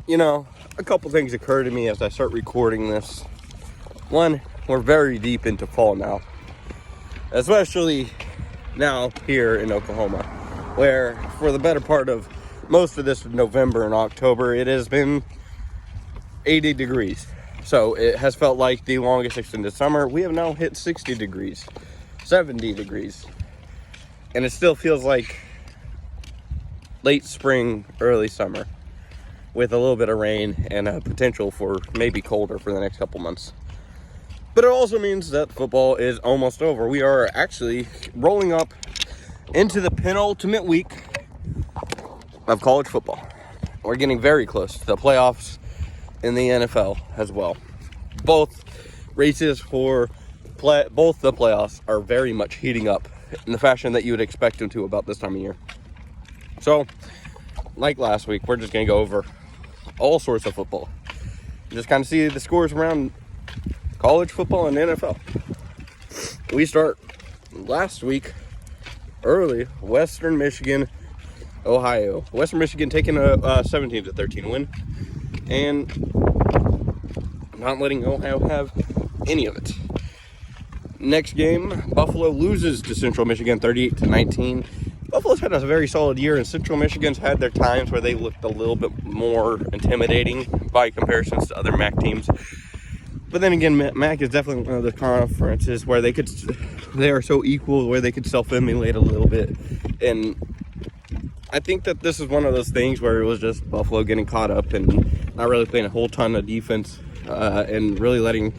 a couple things occur to me as I start recording this. One, we're very deep into fall now, especially now here in Oklahoma, where for the better part of most of this November and October, it has been 80 degrees. So it has felt like the longest extended summer. We have now hit 60 degrees, 70 degrees. And it still feels like late spring, early summer, with a little bit of rain and a potential for maybe colder for the next couple months. But it also means that football is almost over. We are actually rolling up into the penultimate week of college football. We're getting very close to the playoffs in the NFL as well. Both races for both the playoffs are very much heating up in the fashion that you would expect them to about this time of year. So, like last week, we're just going to go over all sorts of football. Just kind of see the scores around college football and NFL. We start last week early, Western Michigan, Ohio. Western Michigan taking a 17-13 win and not letting Ohio have any of it. Next game, Buffalo loses to Central Michigan 38-19. Buffalo's had a very solid year, and Central Michigan's had their times where they looked a little bit more intimidating by comparisons to other MAC teams. But then again, MAC is definitely one of the conferences where they are so equal, where they could self-emulate a little bit. And I think that this is one of those things where it was just Buffalo getting caught up and not really playing a whole ton of defense and really letting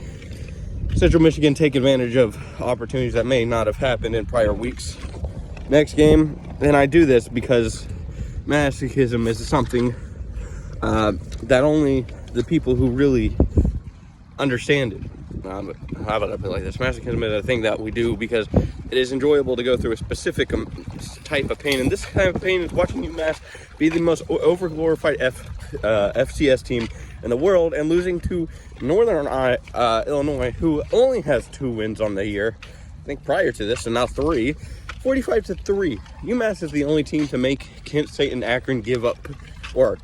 Central Michigan take advantage of opportunities that may not have happened in prior weeks. Next game, and I do this because masochism is something that only the people who really understand it. How about I put it like this? Masochism is a thing that we do because it is enjoyable to go through a specific type of pain, and this kind of pain is watching UMass be the most overglorified FCS team in the world and losing to Northern Illinois, who only has 2 wins on the year. I think prior to this, and now 3. 45-3. UMass is the only team to make Kent State and Akron give up or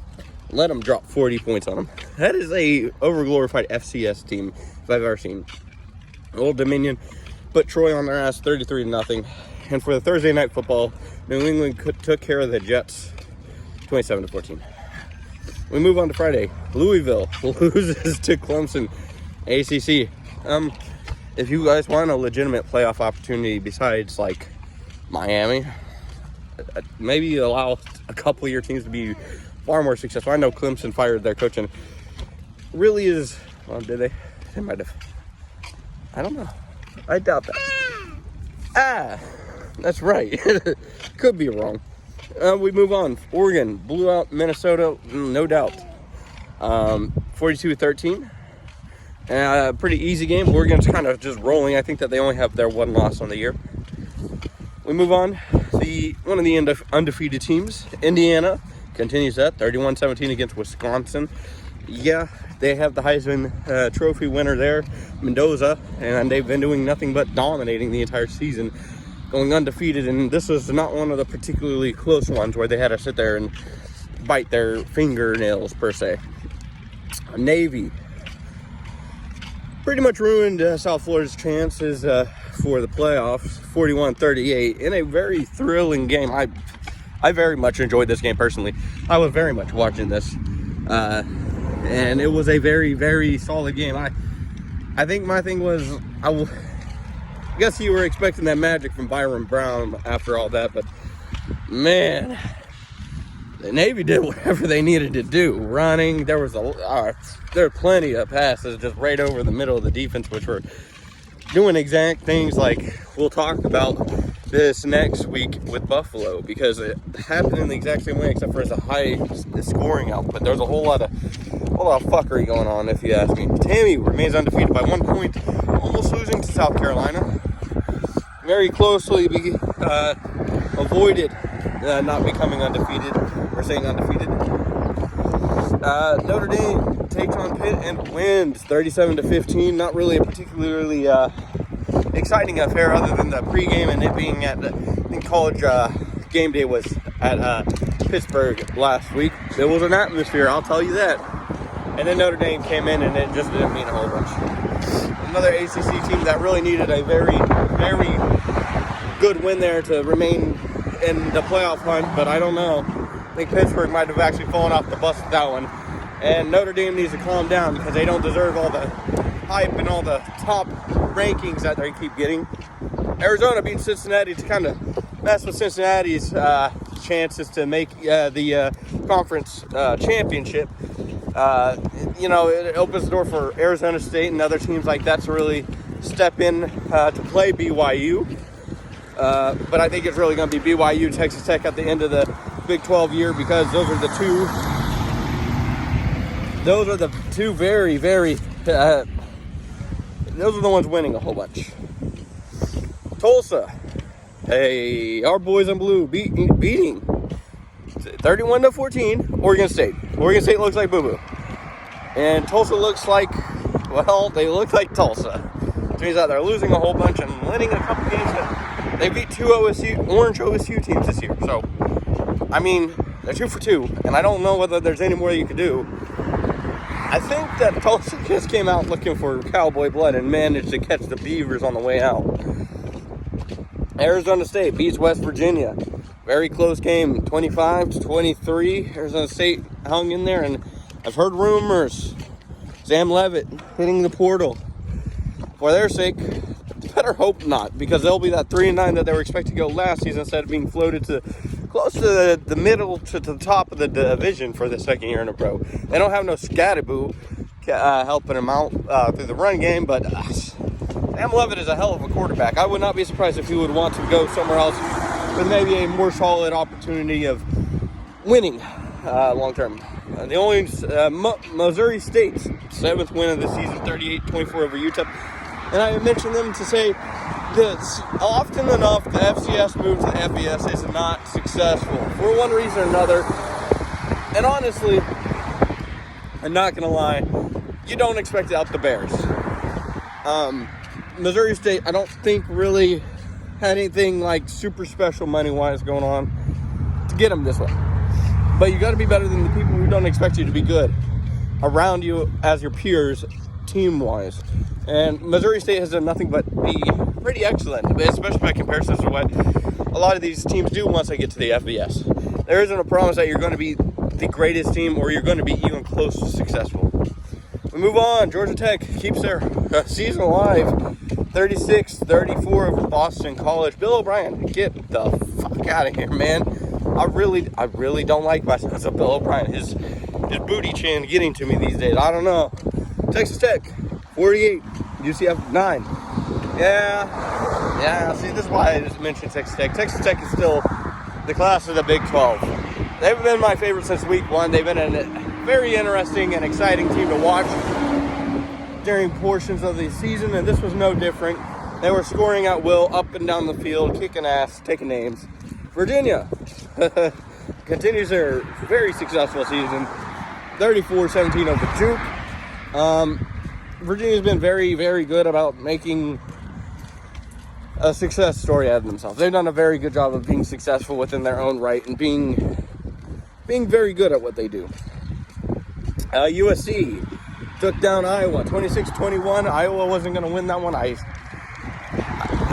let them drop 40 points on them. That is a overglorified FCS team if I've ever seen. Old Dominion put Troy on their ass 33-0. And for the Thursday night football, New England took care of the Jets 27-14. We move on to Friday. Louisville loses to Clemson ACC. If you guys want a legitimate playoff opportunity besides like Miami, maybe allow a couple of your teams to be far more successful. I know Clemson fired their coach and really is, well, did they? They might have. I don't know. I doubt that. That's right. Could be wrong. We move on. Oregon blew out Minnesota, no doubt. 42-13. Pretty easy game. Oregon's kind of just rolling. I think that they only have their 1 loss on the year. We move on. One of the undefeated teams, Indiana, continues that 31-17 against Wisconsin. Yeah, they have the Heisman Trophy winner there, Mendoza, and they've been doing nothing but dominating the entire season, going undefeated. And this was not one of the particularly close ones where they had to sit there and bite their fingernails per se. Navy pretty much ruined South Florida's chances for the playoffs, 41-38, in a very thrilling game. I very much enjoyed this game personally. I was very much watching this, and it was a very, very solid game. I think my thing was, I guess you were expecting that magic from Byron Brown after all that, but man, the Navy did whatever they needed to do. Running, there were plenty of passes just right over the middle of the defense, which were doing exact things like we'll talk about this next week with Buffalo, because it happened in the exact same way except for as a high scoring output. There's a whole lot of fuckery going on, if you ask me. Tammy remains undefeated by 1 point, almost losing to South Carolina. Very closely avoided not becoming undefeated, or saying undefeated. Notre Dame takes on Pitt and wins 37-15. Not really a particularly exciting affair other than the pregame and it being at, I think college game day was at Pittsburgh last week. It was an atmosphere, I'll tell you that. And then Notre Dame came in, and it just didn't mean a whole bunch. Another ACC team that really needed a very, very good win there to remain in the playoff hunt, but I don't know. I think Pittsburgh might have actually fallen off the bus with that one. And Notre Dame needs to calm down because they don't deserve all the hype and all the top rankings that they keep getting. Arizona beat Cincinnati to kind of mess with Cincinnati's chances to make the conference championship. It opens the door for Arizona State and other teams like that to really step in to play BYU. But I think it's really going to be BYU, Texas Tech at the end of the Big 12 year, because those are the two very, very, those are the ones winning a whole bunch. Tulsa, hey, our boys in blue beating 31-14 Oregon State. Oregon State looks like boo-boo. And Tulsa looks like, well, they look like Tulsa. It means that they're losing a whole bunch and winning a couple games. They beat two orange OSU teams this year. So, I mean, they're 2 for 2. And I don't know whether there's any more you could do. I think that Tulsa just came out looking for cowboy blood and managed to catch the Beavers on the way out. Arizona State beats West Virginia. Very close game, 25-23. Arizona State hung in there, and I've heard rumors. Sam Leavitt hitting the portal. For their sake, better hope not, because they'll be that 3-9 that they were expected to go last season instead of being floated to close to the middle to the top of the division for the second year in a row. They don't have no Scattaboo helping them out through the run game, but Sam Leavitt is a hell of a quarterback. I would not be surprised if he would want to go somewhere else with maybe a more solid opportunity of winning long term. The only Missouri State's 7th win of the season, 38-24 over Utah. And I mentioned them to say that often enough the FCS move to the FBS is not successful for one reason or another. And honestly, I'm not going to lie, you don't expect it out the Bears. Missouri State, I don't think really had anything like super special money-wise going on to get them this way. But you got to be better than the people who don't expect you to be good around you as your peers, team-wise. And Missouri State has done nothing but be pretty excellent, especially by comparison to what a lot of these teams do once they get to the FBS. There isn't a promise that you're going to be the greatest team or you're going to be even close to successful. We move on. Georgia Tech keeps their season alive, 36-34 over Boston College. Bill O'Brien, get the fuck out of here, man. I really don't like my sense of Bill O'Brien. His booty chin getting to me these days. I don't know. Texas Tech, 48. UCF, 9. Yeah. See, this is why I just mentioned Texas Tech. Texas Tech is still the class of the Big 12. They've been my favorite since week 1. They've been a very interesting and exciting team to watch during portions of the season, and this was no different. They were scoring at will, up and down the field, kicking ass, taking names. Virginia continues their very successful season, 34-17 over Duke. Virginia's been very, very good about making a success story out of themselves. They've done a very good job of being successful within their own right and being very good at what they do. USC took down Iowa, 26-21. Iowa wasn't going to win that one. I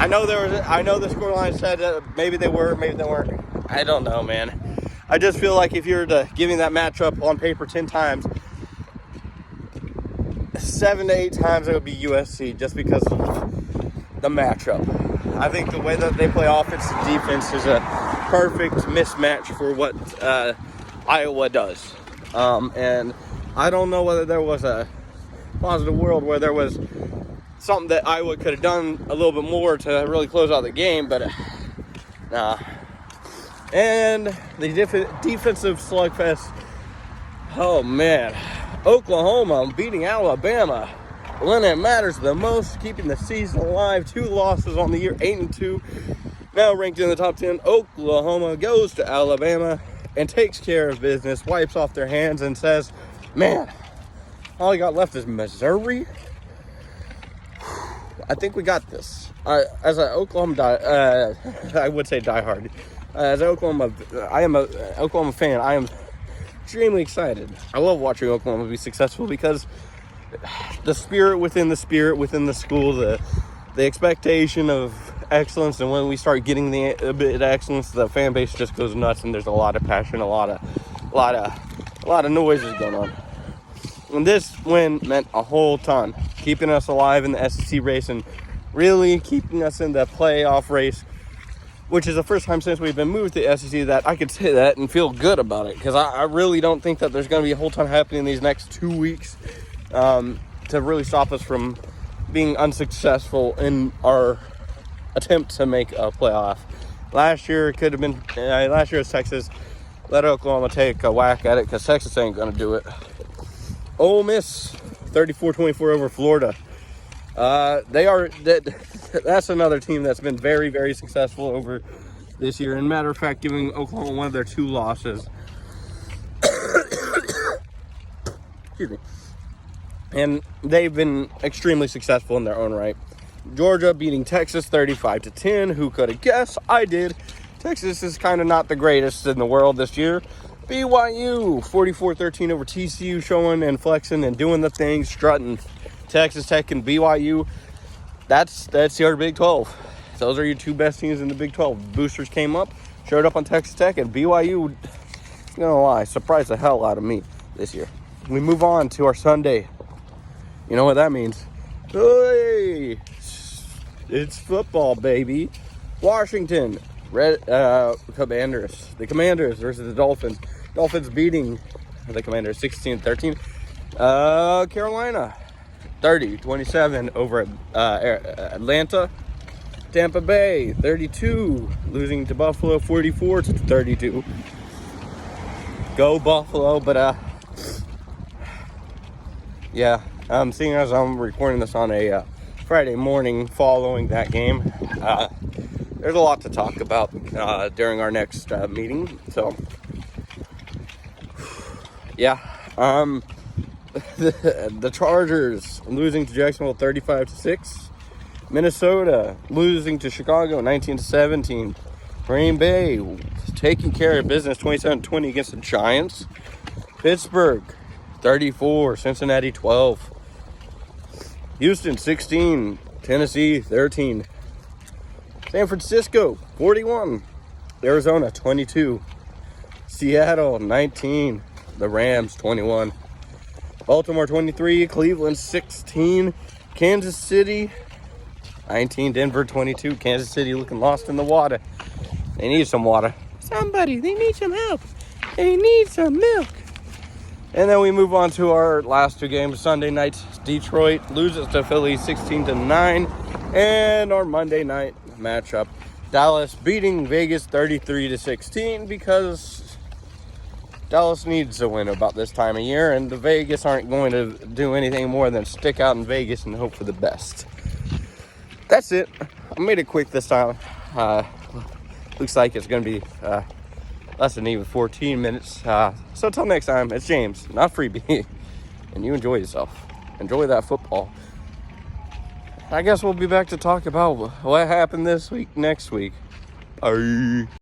know the scoreline said maybe they were, maybe they weren't. I don't know, man. I just feel like if you're giving that matchup on paper 10 times, 7 to 8 times it would be USC just because of the matchup. I think the way that they play offense and defense is a perfect mismatch for what Iowa does. And I don't know whether there was a positive world where there was something that Iowa could have done a little bit more to really close out the game, but nah. And the defensive slugfest, oh man. Oklahoma beating Alabama when it matters the most, keeping the season alive. 2 losses on the year, 8-2. Now ranked in the top 10. Oklahoma goes to Alabama and takes care of business, wipes off their hands and says, man, all I got left is Missouri. I think we got this. As an Oklahoma I would say diehard. As I am a Oklahoma fan. I am extremely excited. I love watching Oklahoma be successful because the spirit within the school, the expectation of excellence, and when we start getting a bit of excellence, the fan base just goes nuts, and there's a lot of passion, a lot of noises going on. And this win meant a whole ton, keeping us alive in the SEC race and really keeping us in the playoff race, which is the first time since we've been moved to the SEC that I could say that and feel good about it, because I really don't think that there's going to be a whole ton happening these next 2 weeks to really stop us from being unsuccessful in our attempt to make a playoff. Last year it could have been, last year was Texas. Let Oklahoma take a whack at it because Texas ain't going to do it. Ole Miss, 34-24 over Florida. That's another team that's been very, very successful over this year. And matter of fact, giving Oklahoma one of their 2 losses. Excuse me. And they've been extremely successful in their own right. Georgia beating Texas 35-10. Who could have guessed? I did. Texas is kind of not the greatest in the world this year. BYU 44-13 over TCU, showing and flexing and doing the thing, strutting. Texas Tech and BYU. That's your Big 12. Those are your 2 best teams in the Big 12. Boosters came up, showed up on Texas Tech, and BYU, I'm gonna lie, surprised the hell out of me this year. We move on to our Sunday. You know what that means? Hey, it's football, baby. Washington Commanders. The Commanders versus the Dolphins. Dolphins beating the Commanders 16-13. Carolina 30-27 over Atlanta. Tampa Bay 32, losing to Buffalo 44-32. Go Buffalo, but yeah. Seeing as I'm recording this on a Friday morning following that game, there's a lot to talk about during our next meeting. So, yeah. The Chargers losing to Jacksonville 35-6. Minnesota losing to Chicago 19-17. Green Bay taking care of business 27-20 against the Giants. Pittsburgh 34, Cincinnati 12. Houston 16, Tennessee 13. San Francisco 41, Arizona 22. Seattle 19, the Rams 21. Baltimore 23, Cleveland 16. Kansas City 19, Denver 22. Kansas City looking lost in the water. They need some water. They need some help. They need some milk. And then we move on to our last 2 games. Sunday night, Detroit loses to Philly 16-9. And our Monday night matchup, Dallas beating Vegas 33-16, because Dallas needs a win about this time of year, and the Vegas aren't going to do anything more than stick out in Vegas and hope for the best. That's it. I made it quick this time. Looks like it's going to be less than even 14 minutes. So until next time, it's James, not Freebie. And you enjoy yourself. Enjoy that football. I guess we'll be back to talk about what happened this week next week. Bye.